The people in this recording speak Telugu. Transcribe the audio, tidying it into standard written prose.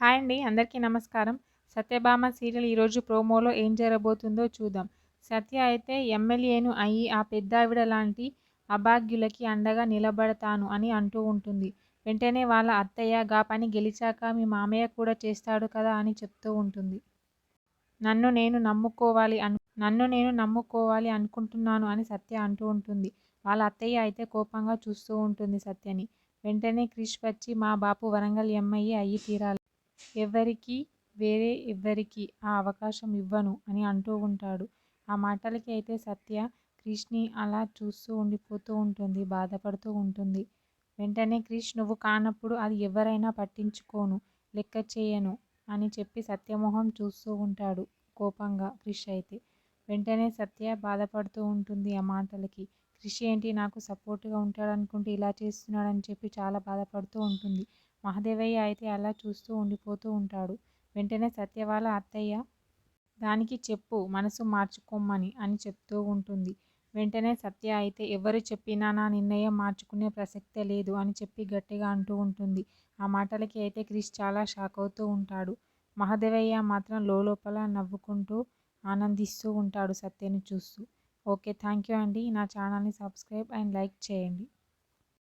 హాయ్ అండి. అందరికీ నమస్కారం. 'సత్యభామ' సీరియల్ ఈరోజు ప్రోమోలో ఏం జరగబోతుందో చూద్దాం. సత్య అయితే ఎమ్మెల్యేను అయ్యి ఆ పెద్దావిడ లాంటి అభాగ్యులకి అండగా నిలబడతాను అని అంటూ ఉంటుంది. వెంటనే వాళ్ళ అత్తయ్య గా పని గెలిచాక మీ మామయ్య కూడా చేస్తాడు కదా అని చెప్తూ ఉంటుంది. నన్ను నేను నమ్ముకోవాలి అనుకుంటున్నాను అని సత్య అంటూ ఉంటుంది. వాళ్ళ అత్తయ్య అయితే కోపంగా చూస్తూ ఉంటుంది సత్యని. వెంటనే క్రిష్ వచ్చి మా బాపు వరంగల్ ఎమ్మెల్యే అయ్యి తీరాలి. వేరే ఎవ్వరికీ ఆ అవకాశం ఇవ్వను అని అంటూ ఉంటాడు. ఆ మాటలకి అయితే సత్య క్రిష్ని అలా చూస్తూ ఉండిపోతూ ఉంటుంది. బాధపడుతూ ఉంటుంది. వెంటనే క్రిష్ నువ్వు కానప్పుడు అది ఎవరైనా పట్టించుకోను, లెక్క చేయను అని చెప్పి సత్యమోహం చూస్తూ ఉంటాడు కోపంగా క్రిష్ అయితే. వెంటనే సత్య బాధపడుతూ ఉంటుంది ఆ మాటలకి. క్రిష్ ఏంటి నాకు సపోర్ట్గా ఉంటాడనుకుంటే ఇలా చేస్తున్నాడని చెప్పి చాలా బాధపడుతూ ఉంటుంది. మహదేవయ్య అయితే అలా చూస్తూ ఉండిపోతూ ఉంటాడు. వెంటనే సత్య వాళ్ళ అత్తయ్య దానికి చెప్పు మనసు మార్చుకోమని అని చెప్తూ ఉంటుంది. వెంటనే సత్య అయితే ఎవరు చెప్పినా నా నిర్ణయం మార్చుకునే ప్రసక్తే లేదు అని చెప్పి గట్టిగా అంటూ ఉంటుంది. ఆ మాటలకి అయితే క్రిష్ చాలా షాక్ అవుతూ ఉంటాడు. మహదేవయ్య మాత్రం లోలోపల నవ్వుకుంటూ ఆనందిస్తూ ఉంటాడు సత్యని చూస్తూ. ఓకే, థ్యాంక్ యూ అండి. నా ఛానల్ని సబ్స్క్రైబ్ అండ్ లైక్ చేయండి.